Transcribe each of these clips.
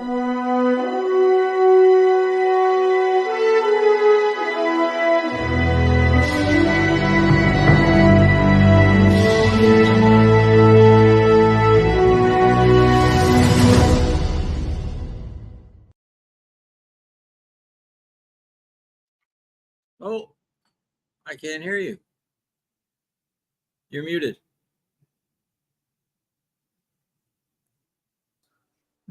Oh, I can't hear you. You're muted.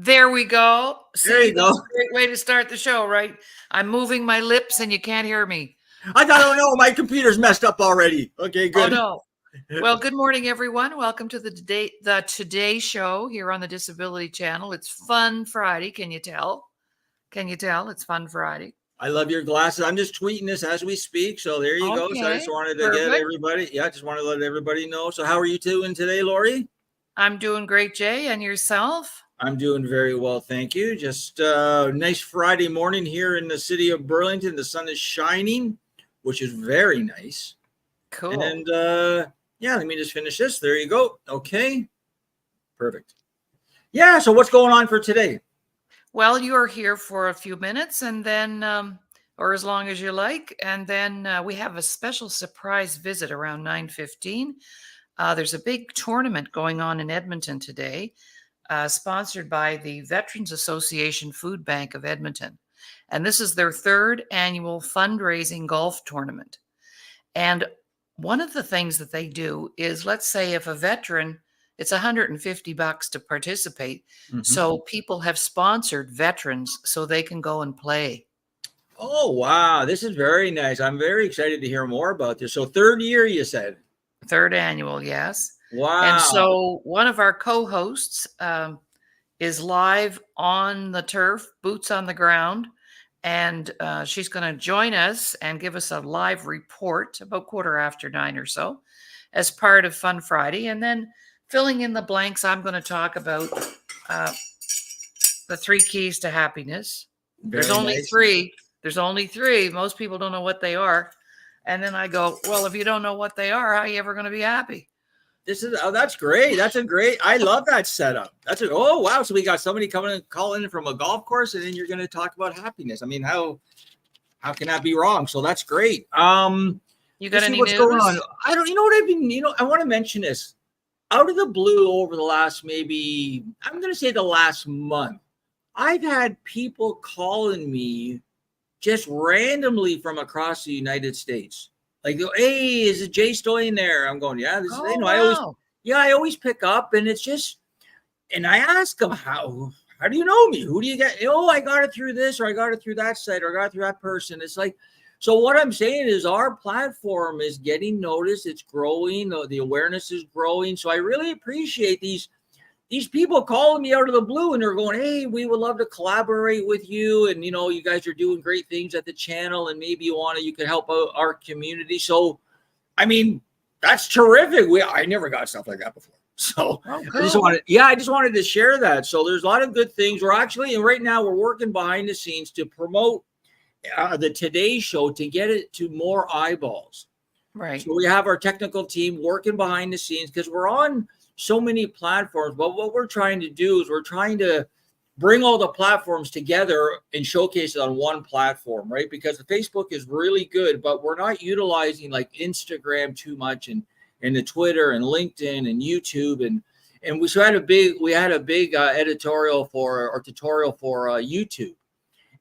There we go. There you go. That's a great way to start the show, right? I'm moving my lips and you can't hear me. I don't know. My computer's messed up already. Okay, good. Oh, no. Well, good morning, everyone. Welcome to the Today Show here on the Disability Channel. It's Fun Friday. Can you tell? Can you tell? It's Fun Friday. I love your glasses. I'm just tweeting this as we speak. So there you go. So I just wanted to get everybody. Yeah, I just wanted to let everybody know. So how are you doing today, Laurie? I'm doing great, Jay. And yourself? I'm doing very well, thank you. Just a nice Friday morning here in the city of Burlington. The sun is shining, which is very nice. Cool. And yeah, let me just finish this. There you go. Okay, perfect. Yeah, so what's going on for today? Well, you are here for a few minutes and then, or as long as you like. And then we have a special surprise visit around 9:15. There's a big tournament going on in Edmonton today, sponsored by the Veterans Association Food Bank of Edmonton. And this is their third annual fundraising golf tournament. And one of the things that they do is, let's say if a veteran, it's $150 to participate. Mm-hmm. So people have sponsored veterans so they can go and play. Oh, wow. This is very nice. I'm very excited to hear more about this. So third year, you said? Third annual, yes. Wow. And so one of our co-hosts is live on the turf, boots on the ground. And she's going to join us and give us a live report about 9:15 or so as part of Fun Friday. And then filling in the blanks, I'm going to talk about the 3 keys to happiness. There's only nice. 3. There's only 3. Most people don't know what they are. And then I go, well, if you don't know what they are, how are you ever going to be happy? That's great. I love that setup. Oh, wow. So we got somebody coming and calling in from a golf course, and then you're going to talk about happiness. I mean, how can that be wrong? So that's great. You got any what's news? Going on? I don't, you know what I've been, I want to mention this out of the blue over the last, maybe I'm going to say the last month. I've had people calling me just randomly from across the United States. Like, hey, is it Jay still in there? I'm going, yeah. Wow. I always pick up, and it's just, and I ask them, how do you know me? Who do you get? Oh, I got it through this, or I got it through that site, or I got it through that person. It's like, so what I'm saying is our platform is getting noticed. It's growing. The awareness is growing. So I really appreciate these people calling me out of the blue, and they're going, hey, we would love to collaborate with you. And, you guys are doing great things at the channel, and maybe you could help out our community. So, I mean, that's terrific. I never got stuff like that before. So cool. I just wanted to share that. So there's a lot of good things. And right now we're working behind the scenes to promote the Today Show to get it to more eyeballs. Right. So we have our technical team working behind the scenes because we're on so many platforms. But what we're trying to do is we're trying to bring all the platforms together and showcase it on one platform, right? Because the Facebook is really good, but we're not utilizing like Instagram too much and the Twitter and LinkedIn and YouTube. And we had a big tutorial for YouTube.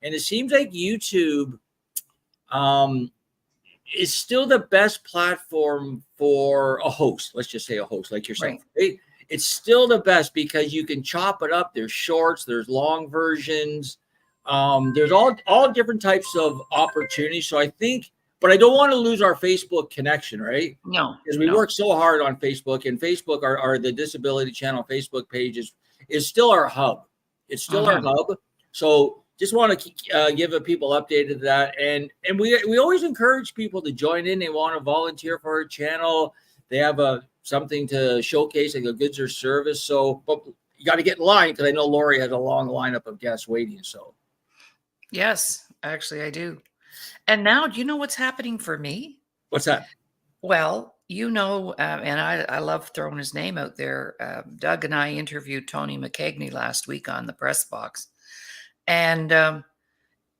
And it seems like YouTube is still the best platform for a host. Let's just say a host like yourself. Right. It's still the best because you can chop it up. There's shorts, there's long versions. There's all different types of opportunities. So I think, but I don't want to lose our Facebook connection, right? No. Because we work so hard on Facebook, and Facebook, our the Disability Channel Facebook page is still our hub. It's still our hub. So just want to give people updated that. And we always encourage people to join in. They want to volunteer for our channel. They have something to showcase, like a goods or service. So, but you got to get in line because I know Laurie has a long lineup of guests waiting. So, yes, actually I do. And now, do you know what's happening for me? What's that? Well, and I love throwing his name out there. Doug and I interviewed Tony McKegney last week on the Press Box. And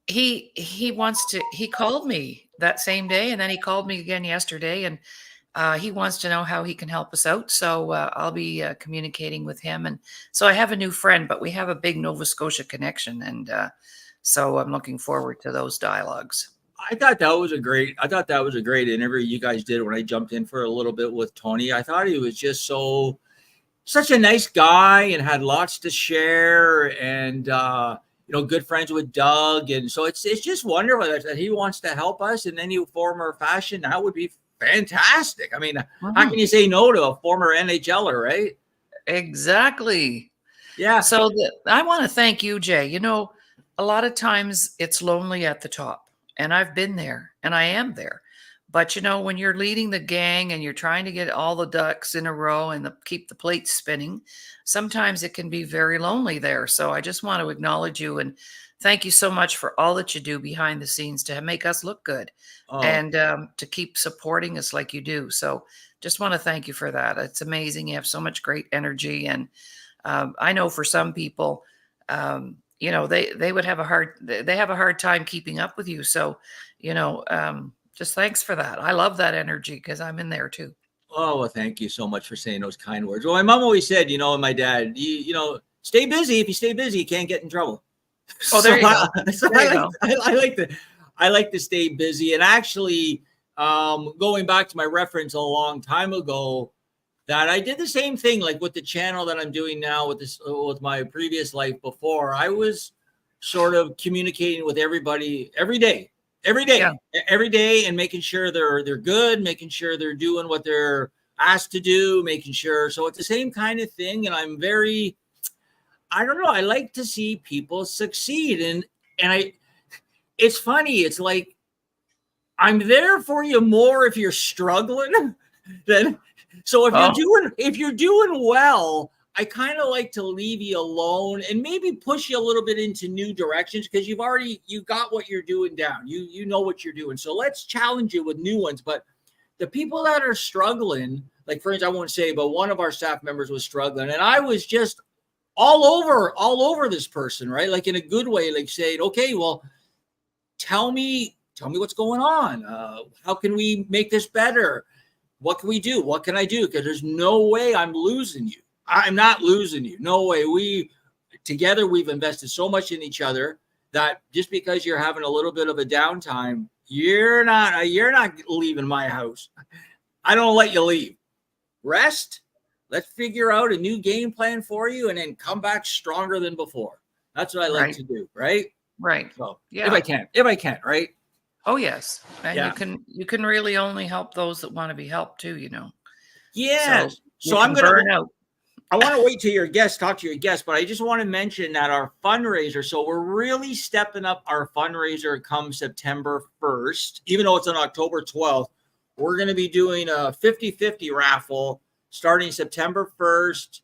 he wants to. He called me that same day, and then he called me again yesterday, and he wants to know how he can help us out. So I'll be communicating with him, and so I have a new friend, but we have a big Nova Scotia connection, and so I'm looking forward to those dialogues. I thought that was a great interview you guys did when I jumped in for a little bit with Tony. I thought he was just such a nice guy and had lots to share, and good friends with Doug, and so it's just wonderful that he wants to help us in any form or fashion. That would be fantastic. I mean, how can you say no to a former NHLer, right? Exactly. Yeah. So I want to thank you, Jay. You know, a lot of times it's lonely at the top, and I've been there, and I am there. But you know, when you're leading the gang and you're trying to get all the ducks in a row and keep the plates spinning, sometimes it can be very lonely there. So I just want to acknowledge you and thank you so much for all that you do behind the scenes to make us look good Oh, and to keep supporting us like you do. So just want to thank you for that. It's amazing. You have so much great energy, and I know for some people, they would have they have a hard time keeping up with you. So, just thanks for that. I love that energy because I'm in there too. well, thank you so much for saying those kind words. Well, my mom always said, and my dad, stay busy. If you stay busy, you can't get in trouble. Oh, there you go. There you go. I like to stay busy. And actually, going back to my reference a long time ago, that I did the same thing, like with the channel that I'm doing now with my previous life before. I was sort of communicating with everybody Yeah. every day, and making sure they're good, making sure they're doing what they're asked to do, making sure. So it's the same kind of thing. And I don't know, I like to see people succeed. And it's funny. It's like, I'm there for you more if you're struggling than so if you're doing well, I kind of like to leave you alone and maybe push you a little bit into new directions, because you got what you're doing down. You know what you're doing. So let's challenge you with new ones. But the people that are struggling, like for instance, I won't say, but one of our staff members was struggling, and I was just all over this person, right? Like in a good way, like saying, okay, well, tell me what's going on. How can we make this better? What can we do? What can I do? Because there's no way I'm losing you. I'm not losing you. No way. We've invested so much in each other that just because you're having a little bit of a downtime, you're not leaving my house. I don't let you leave. Rest. Let's figure out a new game plan for you, and then come back stronger than before. That's what I like to do, right? Right. So Yeah. if I can, right? Oh yes. And Yeah. you can really only help those that want to be helped too, Yes. So you I'm can gonna burn out. I want to wait till your guest, talk to your guest, but I just want to mention that our fundraiser, so we're really stepping up our fundraiser come September 1st, even though it's on October 12th. We're going to be doing a 50-50 raffle starting September 1st.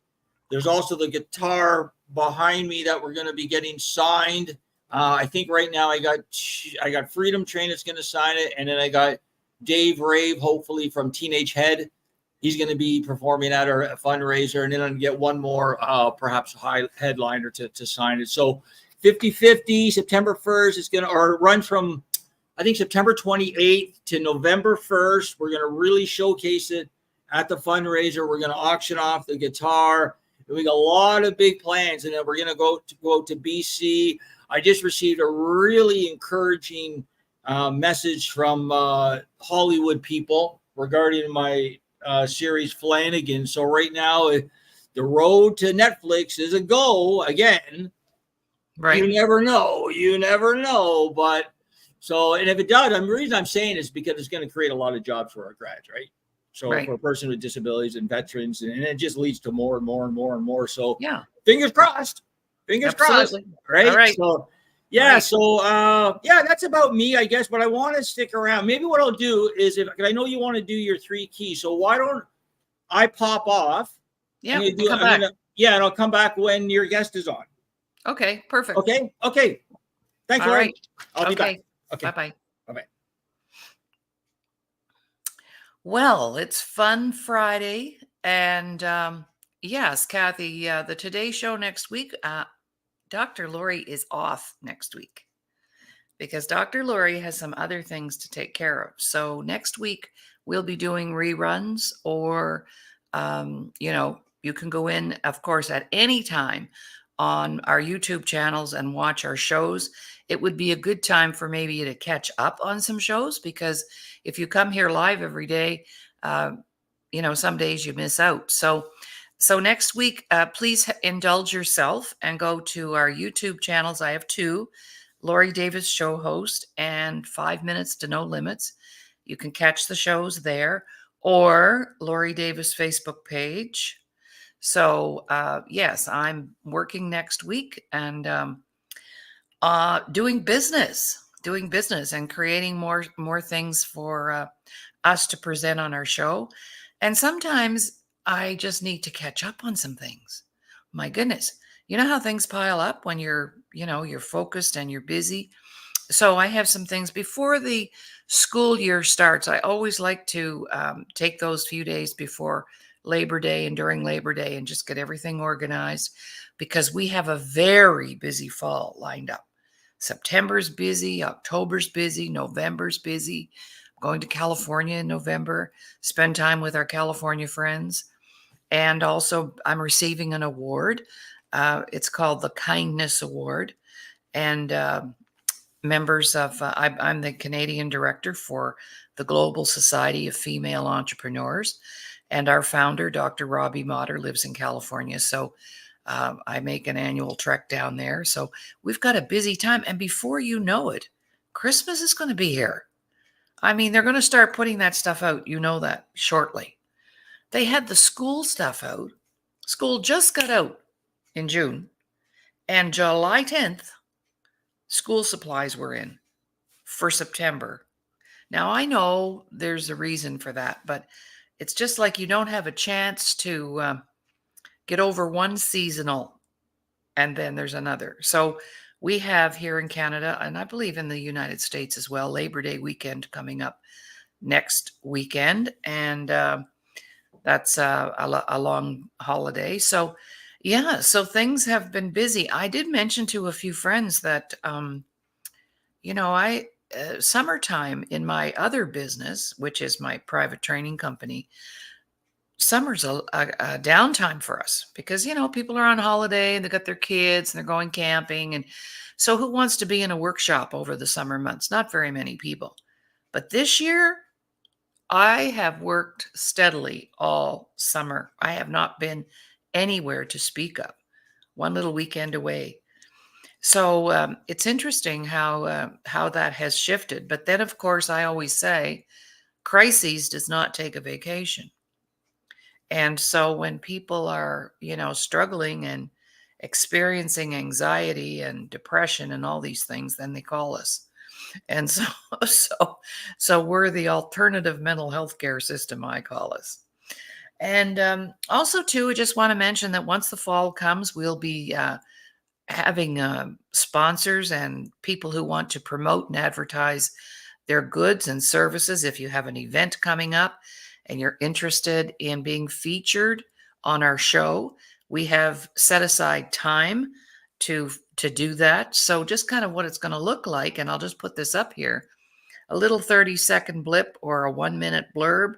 There's also the guitar behind me that we're going to be getting signed. I think right now I got Freedom Train that's going to sign it, and then I got Dave Rave, hopefully from Teenage Head. He's going to be performing at our fundraiser, and then I'm going to get one more, perhaps high headliner to sign it. So 50-50, September 1st is going to, or run from, I think, September 28th to November 1st. We're going to really showcase it at the fundraiser. We're going to auction off the guitar. We got a lot of big plans, and then we're going to go to BC. I just received a really encouraging message from Hollywood people regarding my series Flanagan. So right now, the road to Netflix is a go again. Right. You never know. But so, and if it does, the reason I'm saying is because it's going to create a lot of jobs for our grads, right? So for a person with disabilities and veterans, and it just leads to more and more and more and more. So yeah, fingers crossed. Crossed. Right. All right. So yeah. Right. So that's about me, I guess. But I want to stick around. Maybe what I'll do is, if I know you want to do your 3 keys, so why don't I pop off? Yeah. And I'll come back when your guest is on. Okay. Perfect. Okay. Thanks, All Laurie. right. I'll be back. Okay. Bye-bye. Bye-bye. Well, it's Fun Friday. And yes, Kathy, the Today Show next week, Dr. Laurie is off next week because Dr. Laurie has some other things to take care of. So next week we'll be doing reruns, or you can go in, of course, at any time on our YouTube channels and watch our shows. It would be a good time for maybe you to catch up on some shows, because if you come here live every day, uh, some days you miss out. So next week, please indulge yourself and go to our YouTube channels. I have two: Laurie Davis Show Host and 5 Minutes to No Limits. You can catch the shows there, or Laurie Davis Facebook page. So yes, I'm working next week and doing business and creating more things for us to present on our show. And sometimes I just need to catch up on some things. My goodness. You know how things pile up when you're focused and you're busy. So I have some things before the school year starts. I always like to take those few days before Labor Day and during Labor Day and just get everything organized, because we have a very busy fall lined up. September's busy, October's busy, November's busy. I'm going to California in November, spend time with our California friends. And also, I'm receiving an award. It's called the Kindness Award. And members of, I'm the Canadian director for the Global Society of Female Entrepreneurs. And our founder, Dr. Robbie Motter, lives in California. So I make an annual trek down there. So we've got a busy time. And before you know it, Christmas is going to be here. I mean, they're going to start putting that stuff out. You know that shortly. They had the school stuff out. School just got out in June. And July 10th, school supplies were in for September. Now, I know there's a reason for that, but it's just like you don't have a chance to get over one seasonal and then there's another. So we have here in Canada, and I believe in the United States as well, Labor Day weekend coming up next weekend. And that's a long holiday. So yeah, so things have been busy. I did mention to a few friends that, I summertime in my other business, which is my private training company, summer's a downtime for us because, people are on holiday and they got their kids and they're going camping. And so who wants to be in a workshop over the summer months? Not very many people. But this year, I have worked steadily all summer. I have not been anywhere to speak of. One little weekend away. So it's interesting how that has shifted. But then, of course, I always say, crises does not take a vacation. And so when people are, struggling and experiencing anxiety and depression and all these things, then they call us. And so, so we're the alternative mental health care system, I call us. And also, too, I just want to mention that once the fall comes, we'll be having sponsors and people who want to promote and advertise their goods and services. If you have an event coming up and you're interested in being featured on our show, we have set aside time to do that. So just kind of what it's going to look like, and I'll just put this up here, a little 30-second blip or a 1-minute blurb,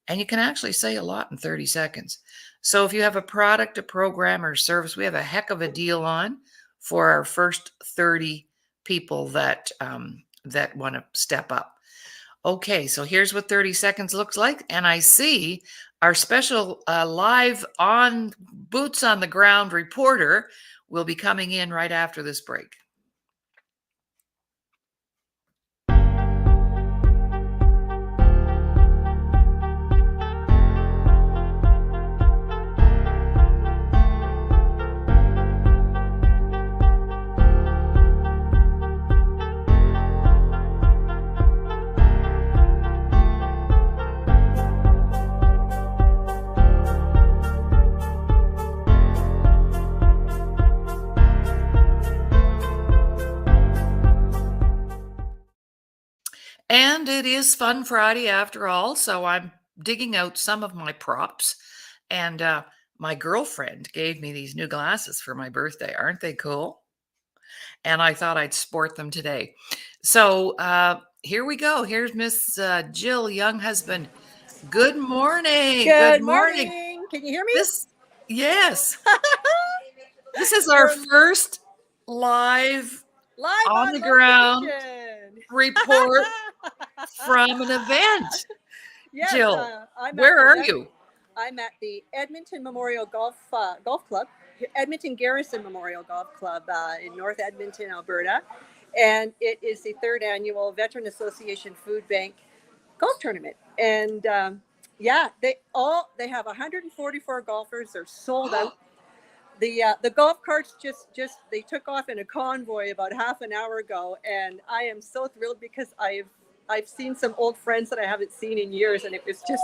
and you can actually say a lot in 30 seconds. So if you have a product, a program, or service, we have a heck of a deal on for our first 30 people that want to step up. Okay, so here's what 30 seconds looks like. And I see our special live on boots on the ground reporter will be coming in right after this break. And it is Fun Friday after all, so I'm digging out some of my props. And my girlfriend gave me these new glasses for my birthday. Aren't they cool? and I thought I'd sport them today. So here we go. Here's Miss Jill Younghusband. Good morning. Good Good morning. morning. Can you hear me? Yes, this is our We're first live live on on the ground location. report from an event. Yes, Jill, I'm where at are the, you? I'm at the Edmonton Memorial Golf Club, Edmonton Garrison Memorial Golf Club in North Edmonton, Alberta, and it is the third annual Veteran Association Food Bank Golf Tournament. And yeah, they have 144 golfers. They're sold out. The golf carts just they took off in a convoy about half an hour ago, and I am so thrilled because I've seen some old friends that I haven't seen in years, and it was just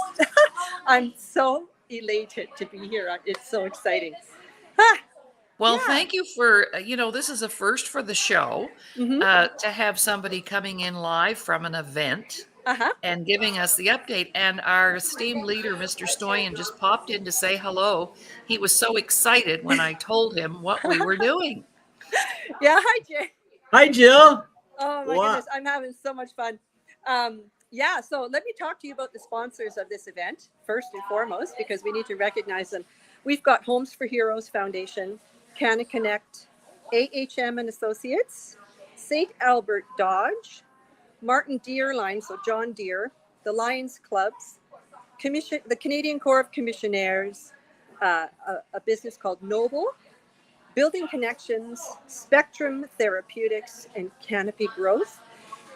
I'm so elated to be here. It's so exciting. Ah, Well, yeah. thank you for, this is a first for the show Mm-hmm. to have somebody coming in live from an event Uh-huh. and giving us the update. And our esteemed leader, Mr. Stoyan, just popped in to say hello. He was so excited when I told him what we were doing. Yeah, hi Jay. Hi, Jill. Oh my What? goodness, I'm having so much fun. Yeah, so let me talk to you about the sponsors of this event first and foremost, because we need to recognize them. We've got Homes for Heroes Foundation, Canna Connect, AHM and Associates, St. Albert Dodge, Martin Deere Line, so John Deere, the Lions Clubs, the Canadian Corps of Commissionaires, a business called Noble, Building Connections, Spectrum Therapeutics, and Canopy Growth,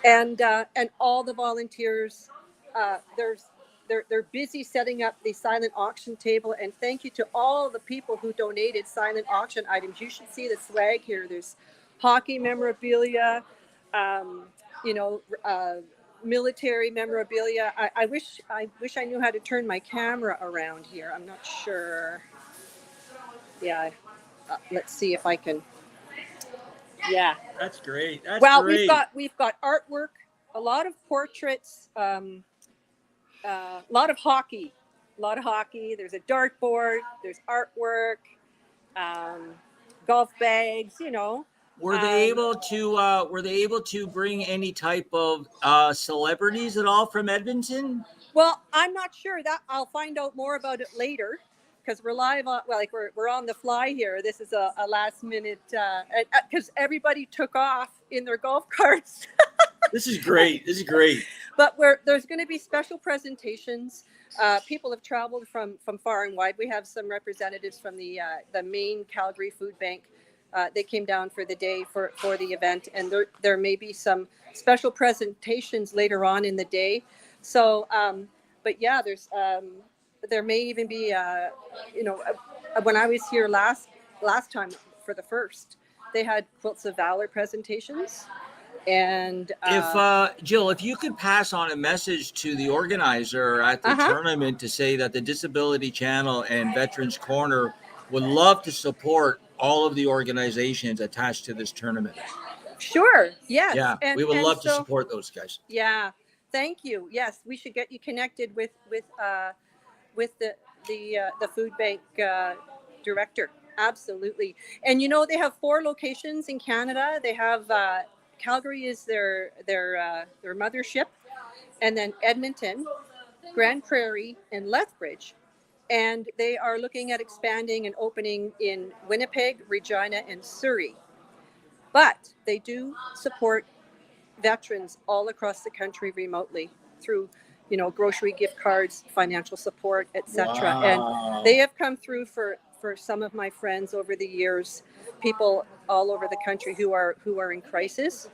and all the volunteers. They're busy setting up the silent auction table. And thank you to all the people who donated silent auction items. You should see the swag here. There's hockey memorabilia, um, you know, military memorabilia. I wish I knew how to turn my camera around here. I'm not sure. Yeah, let's see if I can. Yeah. That's great. That's Well, great. we've got artwork, a lot of portraits, a lot of hockey, There's a dartboard, there's artwork, um, golf bags. Were they able to bring any type of celebrities at all from Edmonton? Well, I'm not sure. That I'll find out more about it later, because we're live on. Well, like we're on the fly here. This is a last minute, because everybody took off in their golf carts. This is great. This is great. But there's going to be special presentations. People have traveled from far and wide. We have some representatives from the main Calgary Food Bank. They came down for the day for the event, and there may be some special presentations later on in the day. So, but yeah, there may even be, when I was here last time for the first, they had Quilts of Valor presentations. And If Jill, if you could pass on a message to the organizer at the tournament to say that the Disability Channel and Veterans Corner would love to support all of the organizations attached to this tournament. Sure. Yes. Yeah, we would love to support those guys. Yeah. Thank you. Yes, we should get you connected with the food bank director. Absolutely. And they have 4 locations in Canada. They have Calgary is their mothership, and then Edmonton, Grand Prairie, and Lethbridge. And they are looking at expanding and opening in Winnipeg, Regina, and Surrey. But they do support veterans all across the country remotely through, grocery gift cards, financial support, etc. Wow. And they have come through for some of my friends over the years, people all over the country who are in crisis.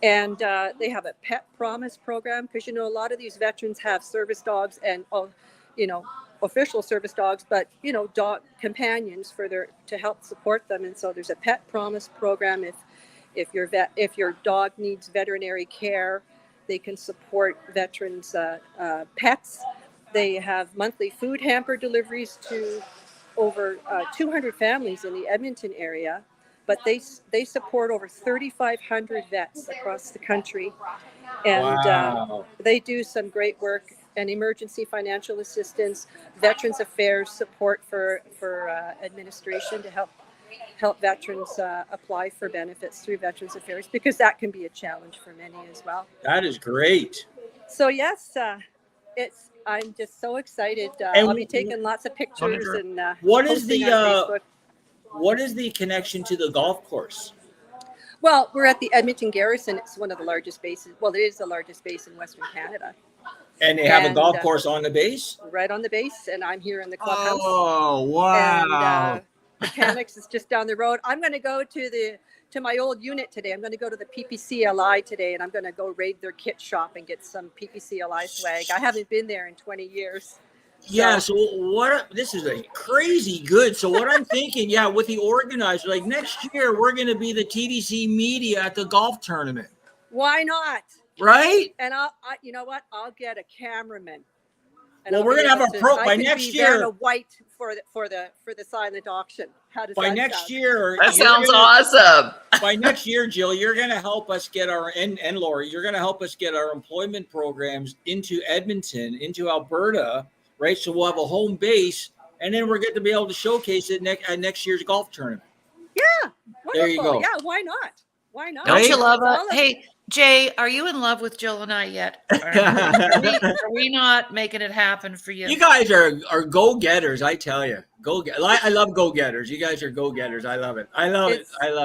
And they have a pet promise program, because a lot of these veterans have service dogs and official service dogs, but dog companions to help support them. And so there's a pet promise program. If your dog needs veterinary care, they can support veterans' pets. They have monthly food hamper deliveries to over 200 families in the Edmonton area. But they support over 3,500 vets across the country, and they do some great work and emergency financial assistance, Veterans Affairs support for administration to help help veterans apply for benefits through Veterans Affairs, because that can be a challenge for many as well. That is great. So yes, I'm just so excited. And I'll be taking lots of pictures and what is posting the on Facebook. what is the connection to the golf course? Well, we're at the Edmonton Garrison. It's one of the largest bases. Well, it is the largest base in Western Canada. And they have a golf course on the base? Right on the base, and I'm here in the clubhouse. Oh, wow. And Mechanics is just down the road. I'm going to go to my old unit today. I'm going to go to the PPCLI today, and I'm going to go raid their kit shop and get some PPCLI swag. I haven't been there in 20 years. Yeah, so this is a crazy good. So what I'm thinking, with the organizer, like next year, we're going to be the TDC media at the golf tournament. Why not? Right? And you know what? I'll get a cameraman. Well, we're gonna have a pro by next year. White for the silent auction. How does by that next sound? year? That sounds awesome. By next year, Jill, you're gonna help us get and Laurie, you're gonna help us get our employment programs into Edmonton, into Alberta, right? So we'll have a home base, and then we're going to be able to showcase it at next year's golf tournament. Yeah, wonderful. There you go. Yeah, why not? Why not? Don't you love it? Hey, Jay, are you in love with Jill and I yet? Are we not making it happen for you? You guys are go-getters, I tell you. I love go-getters. You guys are go-getters. I love it. I love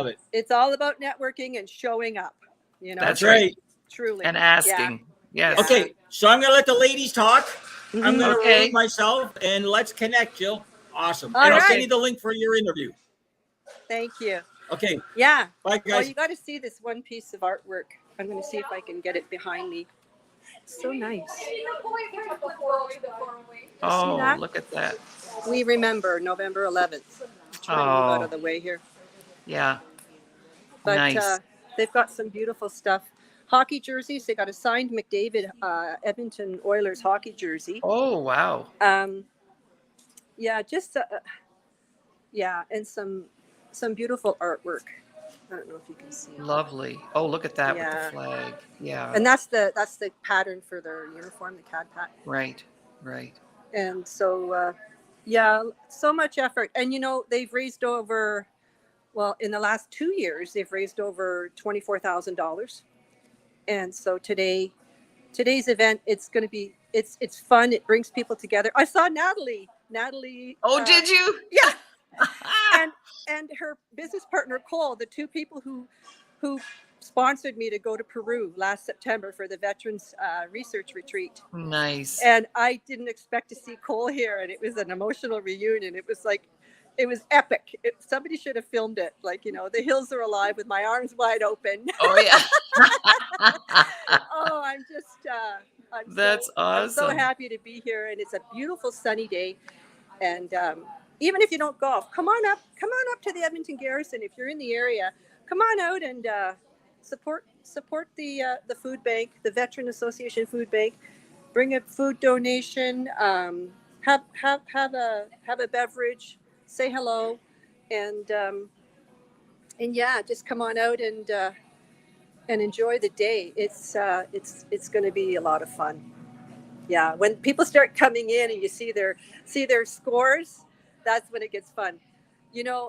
it. It's all about networking and showing up. You know, that's right. Truly. And asking. Yeah. Yes. Okay, so I'm gonna let the ladies talk. Mm-hmm. I'm gonna rate myself, and let's connect, Jill. Awesome. All and right. I'll send you the link for your interview. Thank you. Okay. Yeah. Bye, guys. Well, you got to see this one piece of artwork. I'm going to see if I can get it behind me. It's so nice. Oh, look at that. We remember November 11th. Trying to move out of the way here. Yeah. But nice. They've got some beautiful stuff. Hockey jerseys. They got a signed McDavid Edmonton Oilers hockey jersey. Oh, wow. Yeah, just and some beautiful artwork. I don't know if you can see. Lovely. Oh, look at that with the flag. Yeah. And that's the pattern for their uniform, the CAD pattern. Right. And so, so much effort. And, they've raised over, in the last 2 years, they've raised over $24,000. And so today's event, it's going to be, it's fun. It brings people together. I saw Natalie. Oh, did you? Yeah. and her business partner Cole, the two people who sponsored me to go to Peru last September for the Veterans Research Retreat. Nice. And I didn't expect to see Cole here, and it was an emotional reunion. It was epic. Somebody should have filmed it. The hills are alive with my arms wide open. Oh yeah. I'm just. That's awesome. I'm so happy to be here, and it's a beautiful sunny day, and. Even if you don't golf, come on up to the Edmonton Garrison. If you're in the area, come on out and support the food bank, the Veteran Association Food Bank. Bring a food donation. Have a beverage. Say hello, and just come on out and enjoy the day. It's going to be a lot of fun. Yeah, when people start coming in and you see their scores. That's when it gets fun. I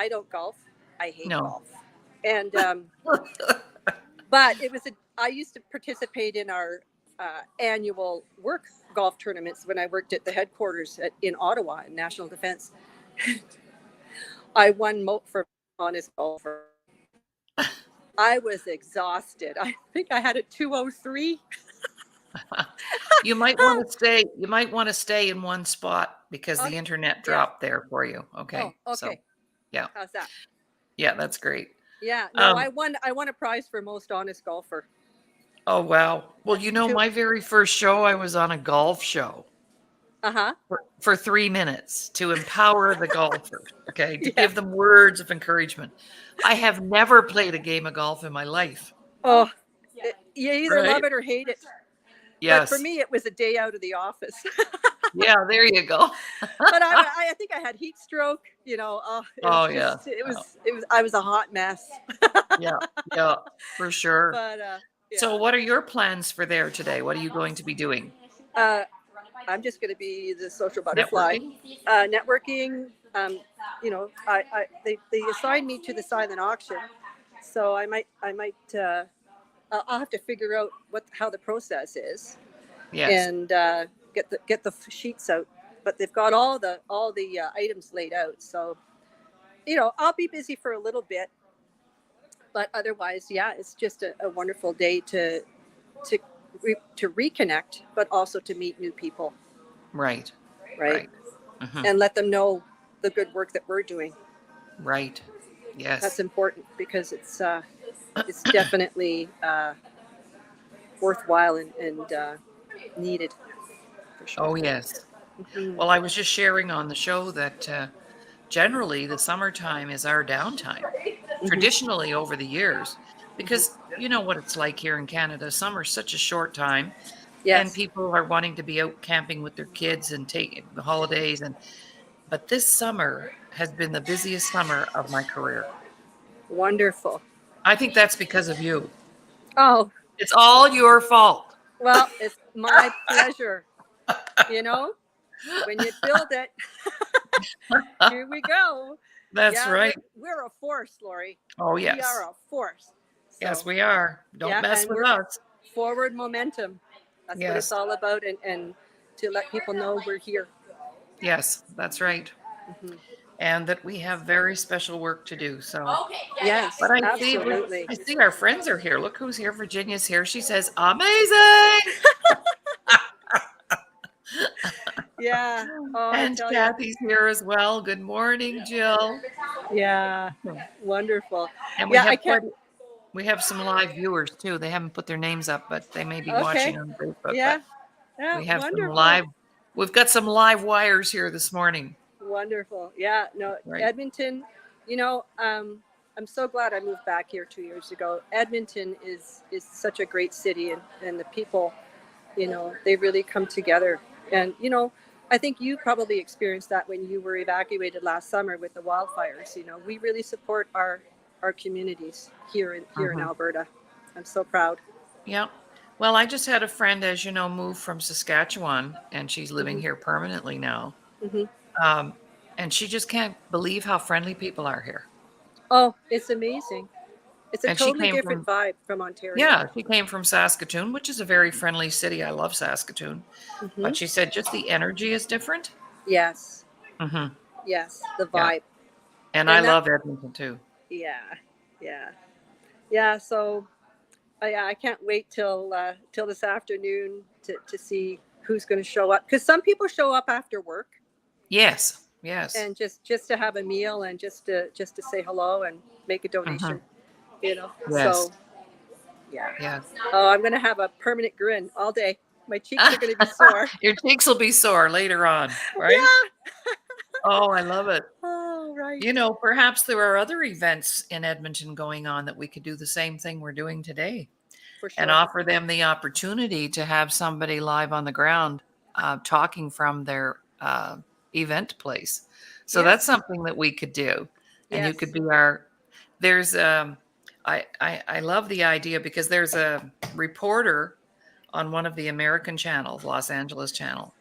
don't golf. I hate golf. And but I used to participate in our annual work golf tournaments when I worked at the headquarters in Ottawa in National Defense. I won for honest golfer. I was exhausted. I think I had a 203. You might want to stay in one spot because the internet dropped there for you. Okay. Oh, okay. So, yeah. How's that? Yeah, that's great. Yeah. No, I won a prize for most honest golfer. Oh wow. Well, my very first show, I was on a golf show. For 3 minutes to empower the golfers. Okay. To give them words of encouragement. I have never played a game of golf in my life. Oh, you either love it or hate it. Yes. But for me, it was a day out of the office. Yeah, there you go. But I think I had heat stroke. It was I was a hot mess. yeah, for sure. But so, what are your plans for there today? What are you going to be doing? I'm just going to be the social butterfly, networking, you know, they assigned me to the silent auction, so I might I'll have to figure out how the process is, Yes. and get the sheets out. But they've got all the items laid out, so you know I'll be busy for a little bit, but otherwise, yeah, it's just a wonderful day to to reconnect, but also to meet new people, Right. right? Right. Hmm. And let them know the good work that we're doing. Right. That's Yes. important because it's definitely worthwhile and needed for sure. Oh, yes. Mhm. Well, I was just sharing on the show that generally the summertime is our downtime, Mhm. traditionally over the years, Mhm. because you know what it's like here in Canada. Summer's such a short time, and Yes, people are wanting to be out camping with their kids and taking the holidays. And but this summer has been the busiest summer of my career. wonderful. I think that's because of you. Oh, It's all your fault. well, it's my pleasure. You know, when you build it, here we go. That's Yeah, right. we're a force, Laurie. Oh, We are yes. a force. Yes, So we are. Don't yeah, mess and with we're us. forward momentum. That's what it's Yes. all about, and to let people know we're here. Yes, that's right. Mhm. And that we have very special work to do. So, Yes, but absolutely. I see our friends are here. Look who's here. Virginia's here. She says, amazing. Yeah. Oh, I And tell you. Kathy's here as well. Good morning, Jill. Yeah. Wonderful. And we Yeah, I have can't. we have some live viewers too. They haven't put their names up, but they may be Okay. watching on Facebook. Yeah. But Yeah. we have some Wonderful. live, we've got some live wires here this morning. Wonderful. Yeah. No, Right. Edmonton. You know, I'm so glad I moved back here 2 years ago. Edmonton is such a great city, and the people, you know, they really come together. And you know, I think you probably experienced that when you were evacuated last summer with the wildfires. You know, we really support our communities here in Mhm. Alberta. I'm so proud. Yeah. Well, I just had a friend, as you know, move from Saskatchewan, and she's living Hmm. here permanently now. Hmm. Um, and she just can't believe how friendly people are here. Oh, it's amazing. It's a And she totally came different from, vibe from Ontario. yeah, she came from Saskatoon, which is a very friendly city. I love Saskatoon. Hmm. But she said just the energy is different. Yes, Hmm. yes, the Yeah. vibe, And I and that, love Edmonton too. yeah, yeah, yeah. So, yeah, I can't wait till this afternoon to see who's going to show up because some people show up after work Yes. Yes. and just to have a meal and just to say hello and make a Hmm. donation. You know, Yes. so yeah. Yes. Oh, I'm going to have a permanent grin all day. My cheeks are going to be sore. Your cheeks will be sore later on, right? Yeah. Oh, I love it. Oh, You right. know, perhaps there are other events in Edmonton going on that we could do the same thing we're doing today For and sure. offer them the opportunity to have somebody live on the ground talking from their event place. So that's Yes. something that we could do. And you could Yes. be there's, I love the idea because there's a reporter on one of the American channels, Los Angeles channel.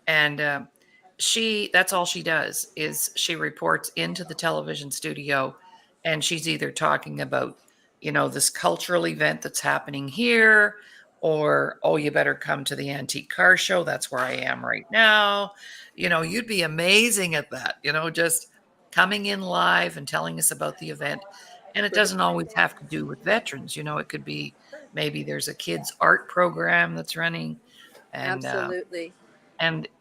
And that's all she does is she reports into the television studio, and she's either talking about, you know, this cultural event that's happening here, or, oh, you better come to the antique car show. That's where I am right now. You know, you'd be amazing at that, you know, just coming in live and telling us about the event. And it Right. doesn't always have to do with veterans. You know, it could be maybe there's a kids art program that's running, and Absolutely.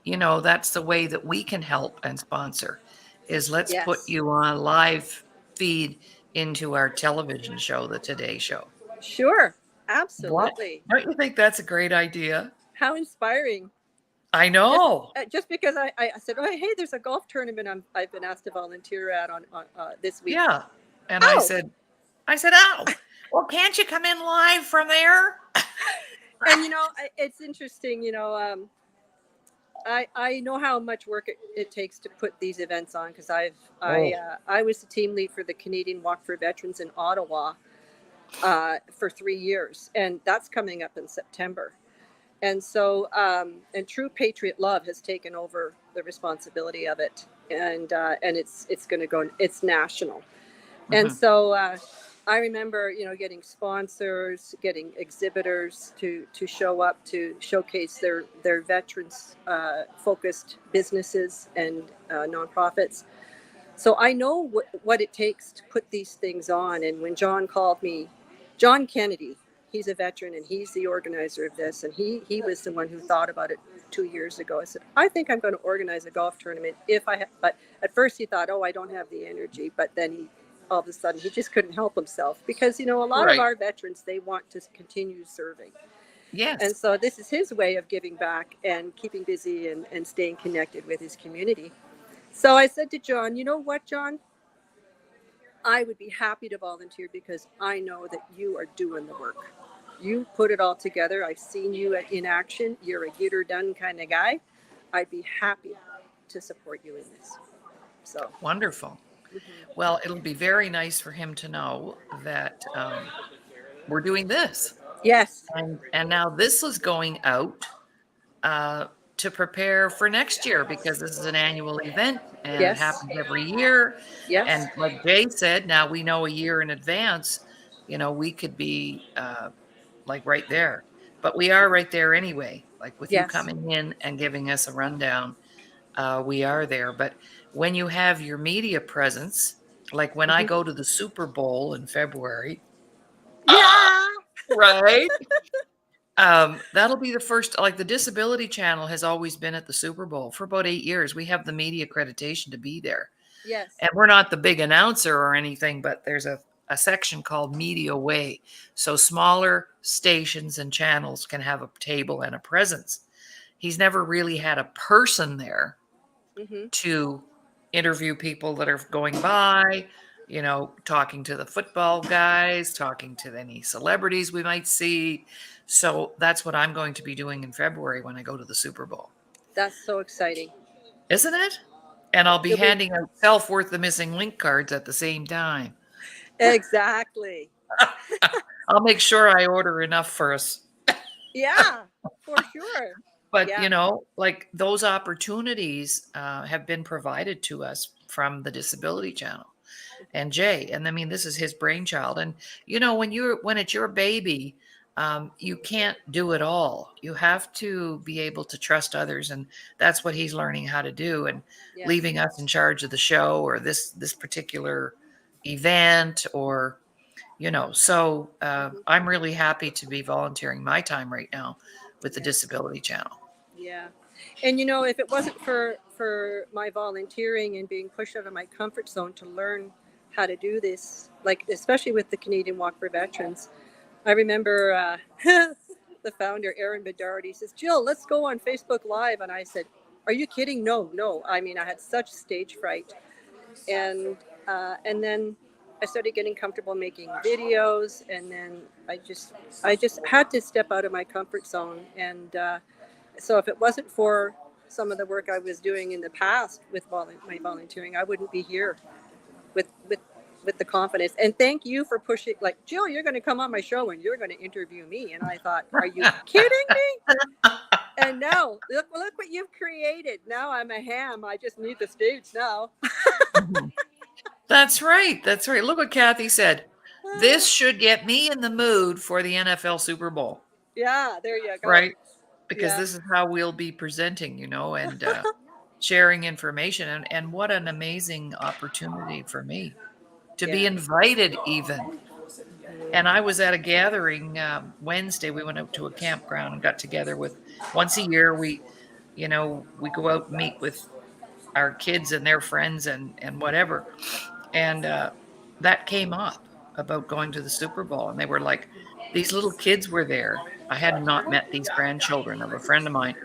you know, that's the way that we can help and sponsor is let's put Yes. you on live feed into our television show, The Today Show. Sure. What? Absolutely. Don't you think that's a great idea? How inspiring. I Just know. just because I said, oh, hey, there's a golf tournament I've been asked to volunteer at on this week. Yeah. And Oh, I said, oh, well, can't you come in live from there? and you know, it's interesting. You know, I know how much work it takes to put these events on because Oh. I was the team lead for the Canadian Walk for Veterans in Ottawa for 3 years, and that's coming up in September. And so, and True Patriot Love has taken over the responsibility of it, and it's going to go. It's national, and Mhm. so I remember, getting sponsors, getting exhibitors to show up to showcase their veterans focused businesses and nonprofits. So I know what it takes to put these things on. And when John called me, John Kennedy, he's a veteran and he's the organizer of this. And he was the one who thought about it 2 years ago. I said, I think I'm going to organize a golf tournament but at first he thought, oh, I don't have the energy. But then all of a sudden, he just couldn't help himself because, a lot of Right. our veterans, they want to continue serving. Yes. And so this is his way of giving back and keeping busy and staying connected with his community. So I said to John, you know what, John? I would be happy to volunteer because I know that you are doing the work. You put it all together. I've seen you in action. You're a get her done kind of guy. I'd be happy to support you in this. So Wonderful. Well, it'll be very nice for him to know that we're doing this. yes, And now this is going out to prepare for next year because this is an annual event and it yes, happens every year. yes, And like Jay said, now we know a year in advance, we could be like right there. But we are right there anyway. Like with you yes. coming in and giving us a rundown, we are there. But when you have your media presence, like when I go to the Super Bowl in February, Yeah. right? That'll be the first, like the Disability Channel has always been at the Super Bowl for about 8 years. We have the media accreditation to be there. Yes. And we're not the big announcer or anything, but there's a section called Media Way. So smaller stations and channels can have a table and a presence. He's never really had a person there to interview people that are going by, talking to the football guys, talking to any celebrities we might see. So that's what I'm going to be doing in February when I go to the Super Bowl. That's so exciting. Isn't it? And I'll be You'll be- handing out Self-Worth the Missing Link cards at the same time. Exactly. I'll make sure I order enough for us. Yeah, for sure. But, Yeah. like those opportunities have been provided to us from the Disability Channel and Jay. And I mean, this is his brainchild. And, when it's your baby, you can't do it all. You have to be able to trust others. And that's what he's learning how to do and Yes. leaving us in charge of the show or this particular event or, so I'm really happy to be volunteering my time right now with the Disability Channel. Yeah. And if it wasn't for my volunteering and being pushed out of my comfort zone to learn how to do this, like especially with the Canadian Walk for Veterans, I remember the founder, Aaron Bedard, he says, Jill, let's go on Facebook Live. And I said, are you kidding? No. I mean, I had such stage fright. And then I started getting comfortable making videos. And then I just had to step out of my comfort zone. And so if it wasn't for some of the work I was doing in the past with my volunteering, I wouldn't be here with the confidence. And thank you for pushing, like, Jill, you're going to come on my show and you're going to interview me. And I thought, are you kidding me? And now look what you've created. Now I'm a ham. I just need the stage now. That's right. Look what Kathy said. This should get me in the mood for the NFL Super Bowl. Yeah, there you go. Right. Because Yeah. this is how we'll be presenting, and sharing information. And what an amazing opportunity for me to be invited even. And I was at a gathering Wednesday. We went out to a campground and got together with, once a year, we go out and meet with our kids and their friends and whatever. And that came up about going to the Super Bowl. And they were like, these little kids were there. I had not met these grandchildren of a friend of mine.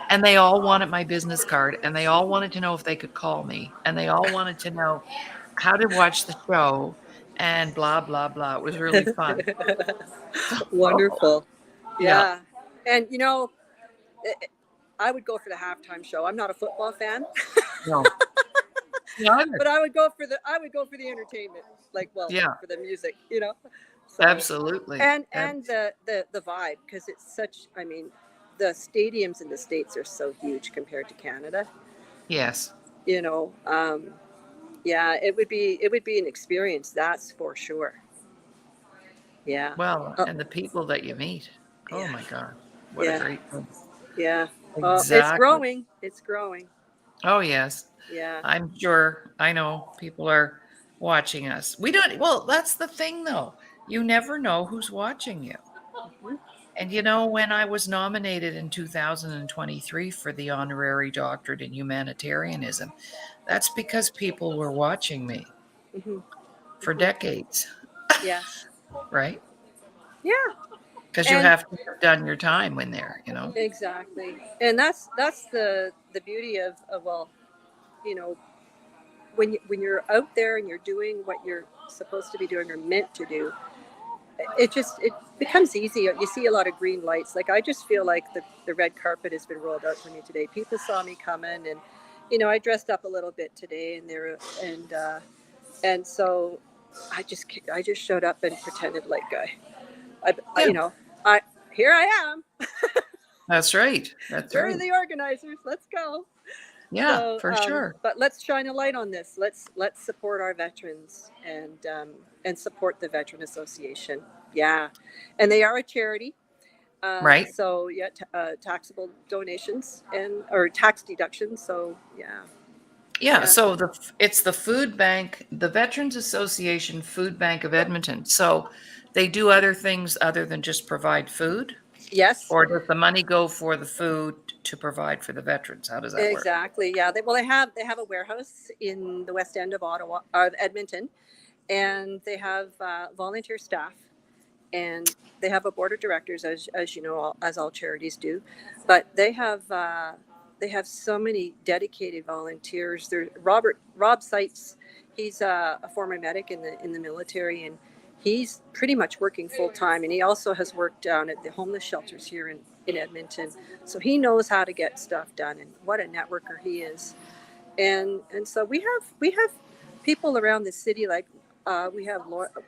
And they all wanted my business card. And they all wanted to know if they could call me. And they all wanted to know how to watch the show and blah, blah, blah. It was really fun. Wonderful. Yeah. And I would go for the halftime show. I'm not a football fan. No. But I would go for the entertainment, for the music, So, Absolutely. And the vibe, because it's such, I mean, the stadiums in the States are so huge compared to Canada. Yes. You know, yeah, it would be an experience, that's for sure. Yeah. Well, Oh, and the people that you meet. Oh yeah. my God. What a Yeah. great thing. Yeah. Well, it's Exactly. growing. It's growing. Oh, yes. Yeah. I'm sure. I know people are watching us. We don't, well, that's the thing though. You never know who's watching you. Mhm. And you know, when I was nominated in 2023 for the honorary doctorate in humanitarianism, that's because people were watching me Mhm. for Mhm. decades, Yes. right? Yeah. Because you And have to have done your time when there, you know? exactly. And that's the beauty of well, you know, when you're out there and you're doing what you're supposed to be doing or meant to do, it becomes easy. You see a lot of green lights. Like I just feel like the red carpet has been rolled out for me today. People saw me coming, and I dressed up a little bit today, and so I just showed up and pretended like I Yeah, I here I am. that's right. That's We're right. the organizers. Let's go. Yeah, So, for sure. but let's shine a light on this. Let's support our veterans and support the Veteran Association. Yeah, and they are a charity. Right. So yeah, taxable donations and or tax deductions. So yeah, Yeah, yeah, so it's the food bank, the Veterans Association Food Bank of Edmonton. So they do other things other than just provide food, yes, or does the money go for the food to provide for the veterans? How does that work? exactly. Yeah, they have a warehouse in the west end of Ottawa, Edmonton, and they have volunteer staff, and they have a board of directors, as you know, as all charities do, but they have so many dedicated volunteers. There, Rob Seitz, he's a former medic in the military, and he's pretty much working full time. And he also has worked down at the homeless shelters here in Edmonton, so he knows how to get stuff done. And what a networker he is. And so we have people around the city like we have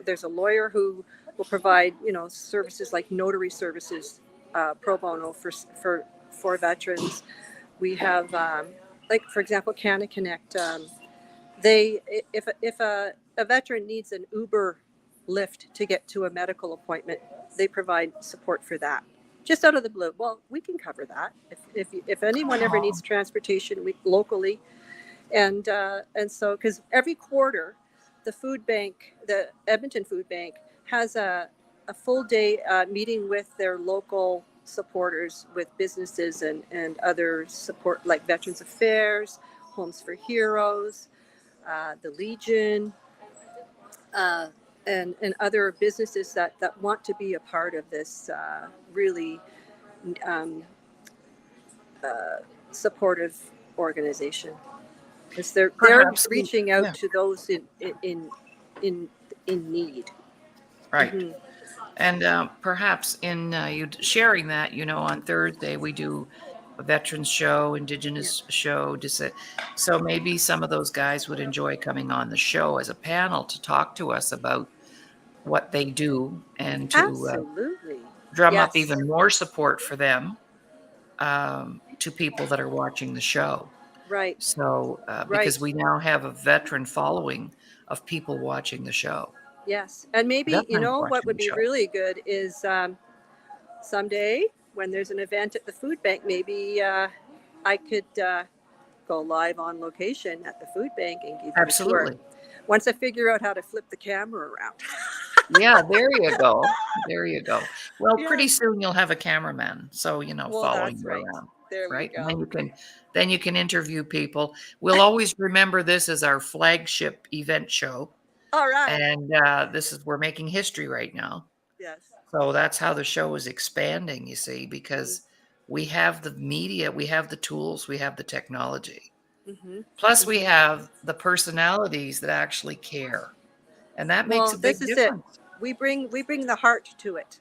there's a lawyer who will provide services like notary services pro bono for veterans. We have like for example Canna Connect. They if a veteran needs an Uber lift to get to a medical appointment, they provide support for that. Just out of the blue, well, we can cover that. If anyone ever Oh, needs transportation locally, and so because every quarter the Edmonton Food Bank has a full day meeting with their local supporters, with businesses and other support like Veterans Affairs, Homes for Heroes, the Legion, uh, and other businesses that want to be a part of this really um, uh, supportive organization, because they're perhaps. reaching out Yeah, to those in in need. right. Hmm. And perhaps in you sharing that, you know, on Thursday we do a veterans show, Yeah, indigenous show. So maybe some of those guys would enjoy coming on the show as a panel to talk to us about what they do and to absolutely. drum up Yes, even more support for them, to people that are watching the show. right, So because right. we now have a veteran following of people watching the show, Yes, and maybe veterans what watching would the be show. really good is someday when there's an event at the food bank, maybe I could go live on location at the food bank and give you a tour. Absolutely. Once I figure out how to flip the camera around. Yeah, there you go. There you go. Well, Yeah. pretty soon you'll have a cameraman, so, you know, Well, following that's you right. around, There we right? And then go. you can interview people. We'll always remember this as our flagship event show, All right. and, we're making history right now. Yes. So that's how the show is expanding, you see, because we have the media, we have the tools, we have the technology. Mm-hmm. Plus we Mm-hmm. have the personalities that actually care, and that makes Well, a this big is it. difference. We bring the heart to it.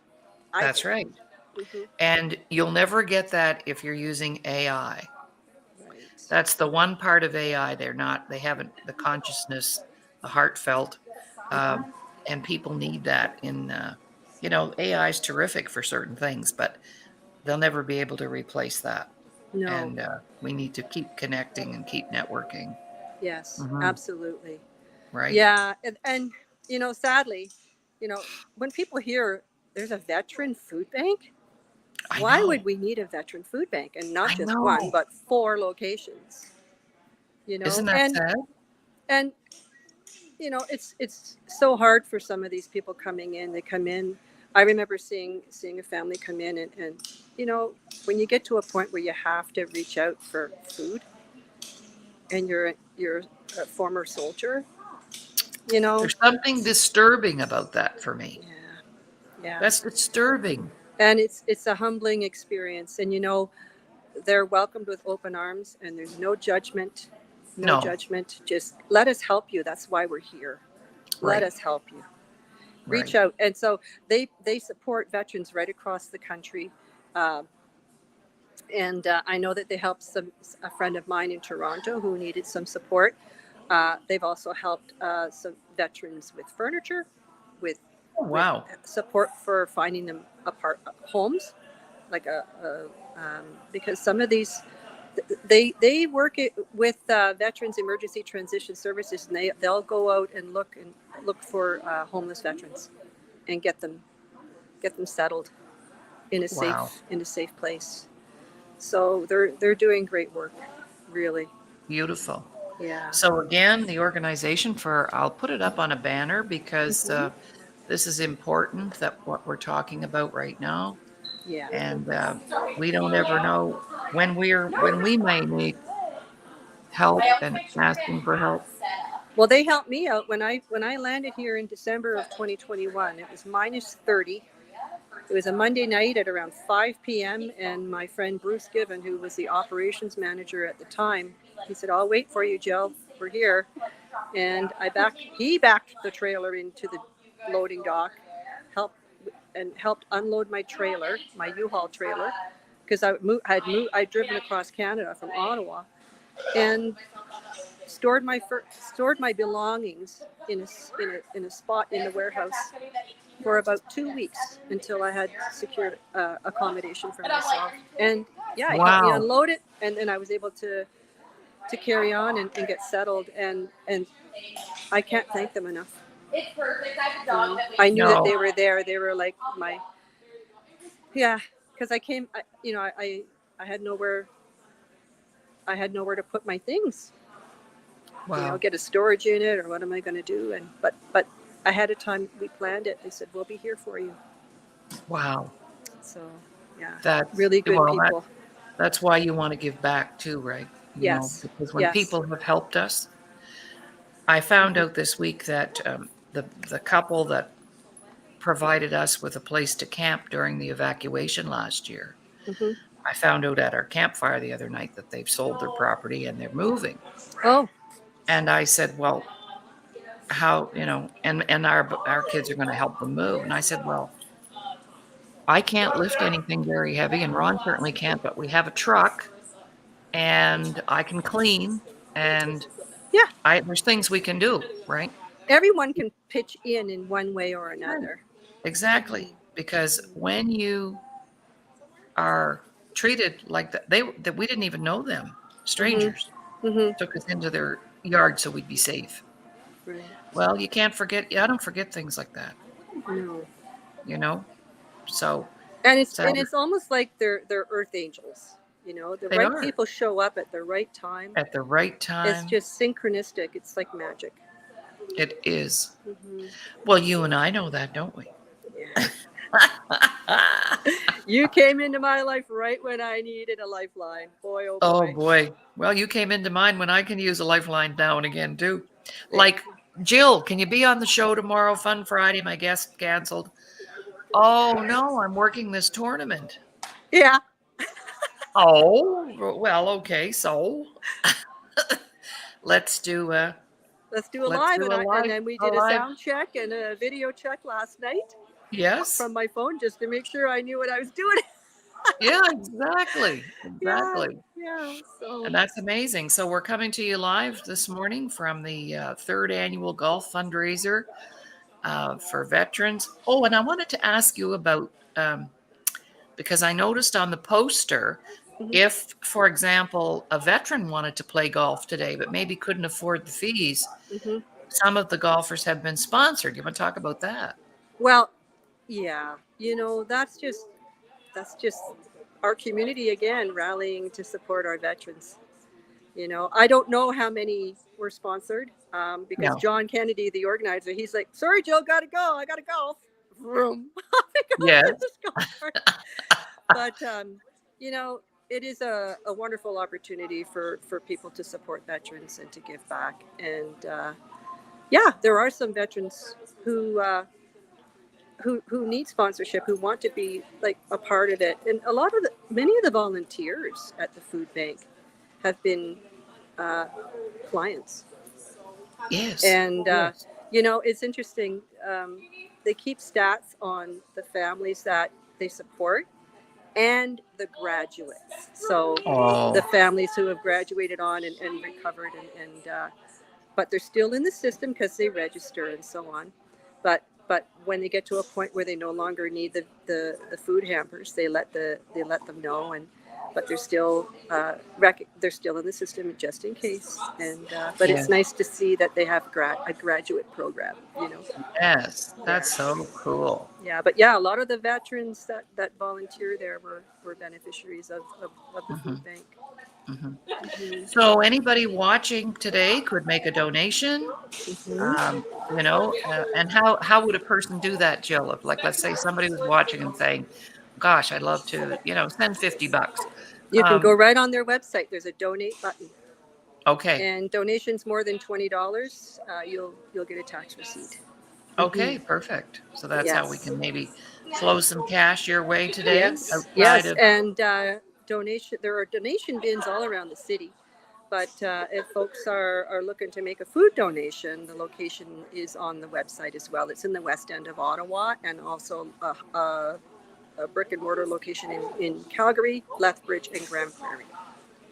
I That's think. right. Mm-hmm. And you'll never get that if you're using AI. Right. That's the one part of AI they haven't the consciousness, the heartfelt, Mm-hmm. um, and people need that AI is terrific for certain things, but they'll never be able to replace that. No. And we need to keep connecting and keep networking. Yes, Mhm. absolutely. Right? Yeah, and sadly, when people hear there's a veteran food bank, I why know. would we need a veteran food bank, and not I just one, know. but 4 locations? Isn't that And sad? and it's so hard for some of these people coming in. They come in. I remember seeing a family come in, and when you get to a point where you have to reach out for food, and you're a former soldier, you know, There's something disturbing about that for me. yeah, yeah. That's disturbing. And it's a humbling experience, and they're welcomed with open arms, and there's no judgment. No No. judgment. Just let us help you. That's why we're here. Let Right. us help you. Reach Right. out. And so they support veterans right across the country. uh, and I know that they helped a friend of mine in Toronto who needed some support. They've also helped some veterans with furniture, with Oh, with wow. support for finding them homes, like because some of these, they work with Veterans Emergency Transition Services, and they'll go out and look for homeless veterans and get them settled in a Wow. safe place. So they're doing great work, really. Beautiful. Yeah. So again, the organization I'll put it up on a banner because Mhm. this is important, that what we're talking about right now. Yeah. And we don't ever know when we may need help and asking for help. Well, they helped me out when I landed here in December of 2021. It was minus 30. It was a Monday night at around 5 p.m. And my friend Bruce Given, who was the operations manager at the time, he said, "I'll wait for you, Jill. We're here." And he backed the trailer into the loading dock, helped unload my trailer, my U-Haul trailer, because I'd driven across Canada from Ottawa, and stored my belongings in a spot in the warehouse for about 2 weeks until I had secured accommodation for myself. And yeah, he helped me Wow. unload it, and then I was able to carry on and get settled. And I can't thank them enough. I knew that No. they were there. They were like yeah, because I came. I had nowhere. I had nowhere to put my things. Wow. Get a storage unit, or what am I going to do? And but ahead of time we planned it. They said, "We'll be here for you." Wow. So yeah, That's really good well, people. that's why you want to give back too, right? Yes, Because when yes. people have helped us, I found out this week that the couple that provided us with a place to camp during the evacuation last year, Mm-hmm. I found out at our campfire the other night that they've sold their property and they're moving. Oh, And I said, well, how, and our kids are going to help them move. And I said, well, I can't lift anything very heavy, and Ron certainly can't, but we have a truck and I can clean, and yeah. there's things we can do, right? Everyone can pitch in one way or another. Exactly. Because when you are treated like that, that we didn't even know them, strangers Mm-hmm. Mm-hmm. took us into their yard so we'd be safe. Right. Well, you can't forget. I don't forget things like that, No. you know. So, And it's so and it's almost like they're earth angels. The they right are people show up at the right time. at the right It's time. just synchronistic. It's like magic. It is. Mm-hmm. Well, you and I know that, don't we? Yeah. You came into my life right when I needed a lifeline. Boy, oh Oh boy. boy. Well, you came into mine when I can use a lifeline now and again too. Thank Like, Jill, can you be on the show tomorrow? Fun Friday. My guest canceled. Oh no, I'm working this tournament. Yeah. Oh, well, okay. So let's do a Let's do a let's live, do and a and live then we a did a live. sound check and a video check last night Yes. from my phone just to make sure I knew what I was doing. Yeah, exactly. Yeah, Exactly. yeah. So And that's amazing. So we're coming to you live this morning from the third annual golf fundraiser for veterans. Oh, and I wanted to ask you about because I noticed on the poster if, for example, a veteran wanted to play golf today, but maybe couldn't afford the fees, hmm some of the golfers have been sponsored. You want to talk about that? Well, yeah, that's just our community again rallying to support our veterans. I don't know how many were sponsored because No. John Kennedy, the organizer, he's like, "Sorry, Joe, gotta go. I gotta golf." Vroom. I go to Yes. this golf cart. But you know, it is a wonderful opportunity for people to support veterans and to give back. And yeah, there are some veterans who need sponsorship, who want to be like a part of it, and many of the volunteers at the food bank have been uh, clients. Yes. And Yes. it's interesting. They keep stats on the families that they support and the graduates. So the Oh, families who have graduated on and recovered, and but they're still in the system because they register and so on. But when they get to a point where they no longer need the food hampers, they let them know, and but they're still they're still in the system just in case. And but it's yes. nice to see that they have a graduate program. Yes. Yeah. That's so cool. Yeah, but yeah, a lot of the veterans that volunteer there were beneficiaries of the Hmm. food bank. Hmm. Hmm. So anybody watching today could make a donation. Hmm. And how would a person do that, Jill? If, like, let's say somebody was watching and saying, "Gosh, I'd love to, send $50." You can go Um, right on their website. There's a donate button, okay, and donations more than $20, you'll get a tax receipt. Hmm. okay, perfect. So that's how we Yes, can maybe flow some cash your way today, yes, outside yes, of. and donation. There are donation bins all around the city. But if folks are looking to make a food donation, the location is on the website as well. It's in the west end of Ottawa, and also a brick and mortar location in Calgary, Lethbridge, and Grand Prairie.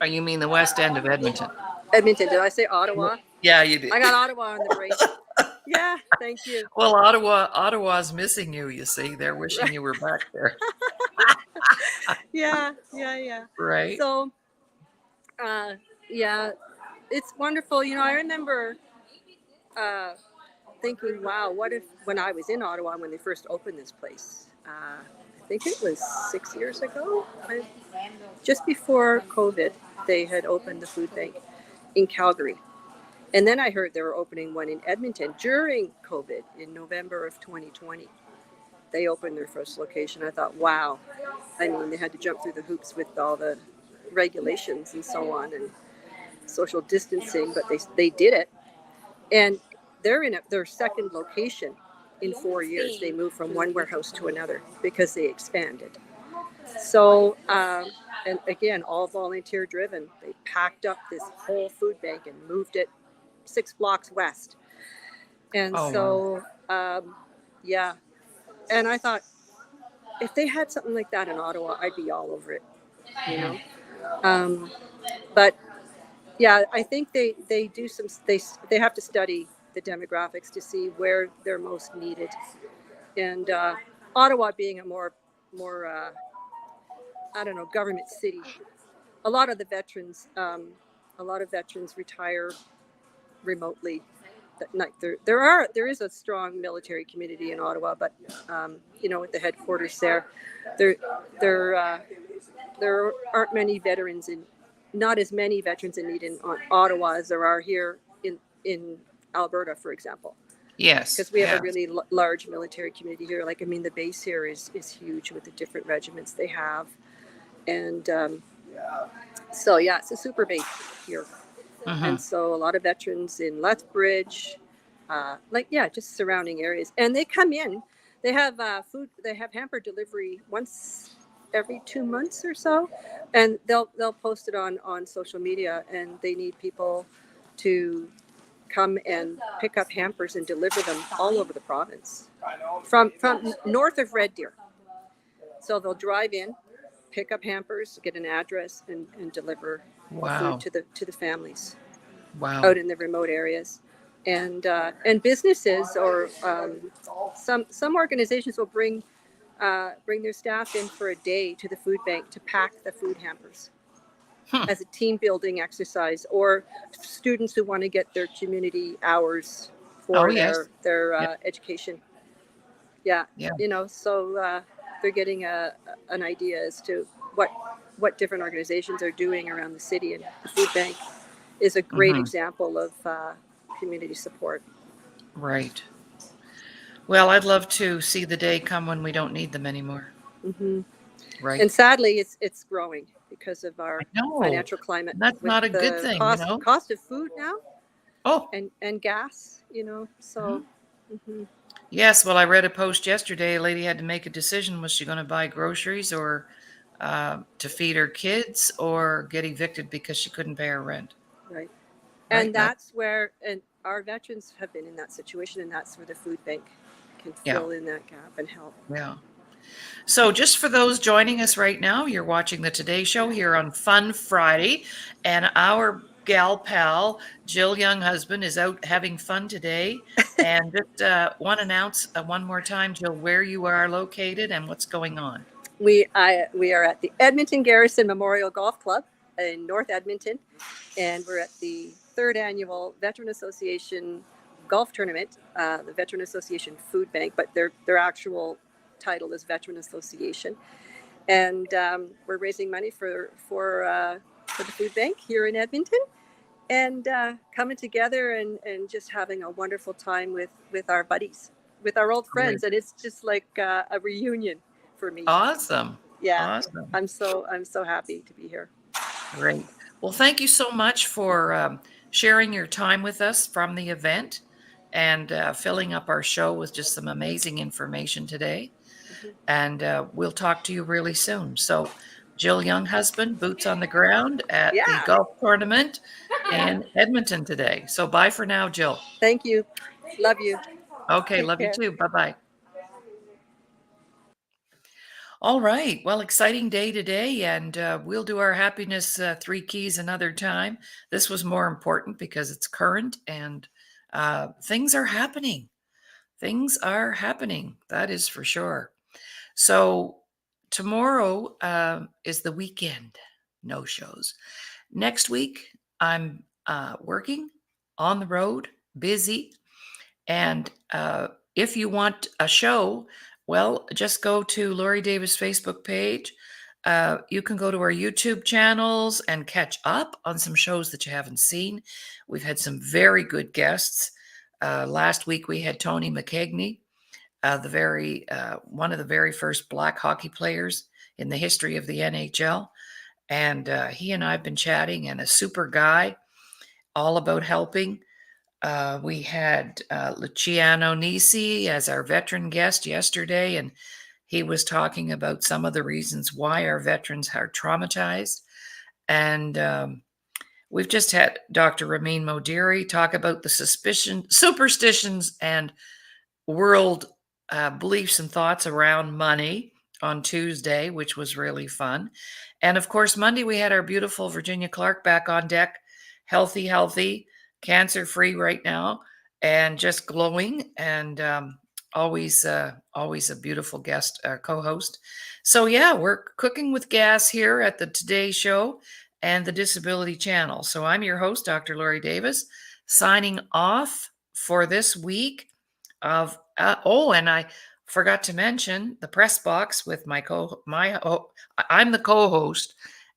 Oh, you mean the west end of Edmonton? Edmonton, did I say Ottawa? Yeah, you did. I got Ottawa on the brain. Yeah, thank you. Well, Ottawa's missing you. You see, they're wishing Right. you were back there, Yeah, yeah, yeah. right? So, uh, yeah, it's wonderful. I remember uh, thinking, wow, what if when I was in Ottawa when they first opened this place? I think it was 6 years ago, just before COVID, they had opened the food bank in Calgary. And then I heard they were opening one in Edmonton during COVID in November of 2020. They opened their first location. I thought, wow. I mean, they had to jump through the hoops with all the regulations and so on and social distancing, but they did it. And they're in their second location in 4 years. They moved from one warehouse to another because they expanded. So, and again, all volunteer driven. They packed up this whole food bank and moved it 6 blocks west. And Oh wow. so, yeah. And I thought, if they had something like that in Ottawa, I'd be all over it, you Hmm. know. Um, but yeah, I think they do they have to study the demographics to see where they're most needed. And Ottawa being a more I don't know, government city, a lot of the veterans, a lot of veterans retire remotely. There is a strong military community in Ottawa, but with the headquarters there there there aren't many veterans in, not as many veterans in need in Ottawa as there are here in Alberta, for example, Yes. because we have a Yes. really large military community here. Like, I mean, the base here is huge with the different regiments they have, and so yeah, it's a super base here. Hmm. And so a lot of veterans in Lethbridge, just surrounding areas, and they come in. They have food. They have hamper delivery once every 2 months or so, and they'll post it on social media, and they need people to come and pick up hampers and deliver them all over the province, from north of Red Deer. So they'll drive in, pick up hampers, get an address, and deliver the food Wow. to the families Wow. out in the remote areas. And businesses or some organizations will bring their staff in for a day to the food bank to pack the food hampers. as a team building exercise, or students who want to get their community hours for yes. their Yeah. education. Yeah. Yeah. So they're getting an idea as to what different organizations are doing around the city, and the food bank is a great example of community support. Right. Well, I'd love to see the day come when we don't need them anymore. Mm-hmm. Right. And sadly, it's growing because of our I know. financial climate, That's with not a good the thing, cost of food now, Oh, and gas. So. Mm-hmm. yes. Well, I read a post yesterday. A lady had to make a decision. Was she going to buy groceries or to feed her kids, or get evicted because she couldn't pay her rent? Right. Right. And that's where, and our veterans have been in that situation, and that's where the food bank can Yeah. fill in that gap and help. Yeah. So, just for those joining us right now, you're watching the Today Show here on Fun Friday, and our gal pal, Jill Younghusband, is out having fun today. And just want to announce one more time, Jill, where you are located and what's going on. We are at the Edmonton Garrison Memorial Golf Club in North Edmonton, and we're at the 3rd annual Veteran Association golf tournament, the Veteran Association Food Bank, but their actual title is Veteran Association. And we're raising money for the food bank here in Edmonton, and coming together and just having a wonderful time with our buddies, with our old friends. And it's just like a reunion for me. Awesome. Yeah. Awesome. I'm so happy to be here. Great. Well, thank you so much for sharing your time with us from the event, and filling up our show with just some amazing information today. And we'll talk to you really soon. So, Jill Younghusband, boots on the ground at the Yeah. golf tournament in Edmonton today. So, bye for now, Jill. Thank you. Love you. Okay, Take love care. you too. Bye-bye. All right. Well, exciting day today, and we'll do our happiness 3 keys another time. This was more important because it's current, and things are happening. Things are happening. That is for sure. So tomorrow is the weekend. No shows. Next week, I'm working on the road, busy. And if you want a show, well, just go to Laurie Davis' Facebook page. You can go to our YouTube channels and catch up on some shows that you haven't seen. We've had some very good guests. Last week we had Tony McKegney, one of the very first Black hockey players in the history of the NHL. And he and I have been chatting, and a super guy, all about helping. We had Luciano Nisi as our veteran guest yesterday, and he was talking about some of the reasons why our veterans are traumatized. And we've just had Dr. Ramin Modiri talk about the superstitions and world beliefs and thoughts around money on Tuesday, which was really fun. And of course, Monday, we had our beautiful Virginia Clark back on deck, healthy, cancer-free right now, and just glowing, and always a beautiful guest co-host. So yeah, we're cooking with gas here at the Today Show and the Disability Channel. So I'm your host, Dr. Laurie Davis, signing off for this week of and I forgot to mention the press box with I'm the co-host,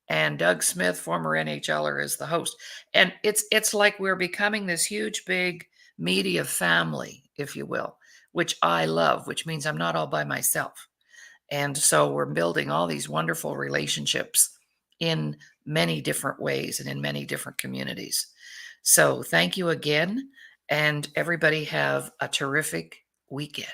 and Doug Smith, former NHLer, is the host. And it's like we're becoming this huge, big media family, if you will, which I love, which means I'm not all by myself. And so we're building all these wonderful relationships in many different ways and in many different communities. So thank you again, and everybody have a terrific weekend.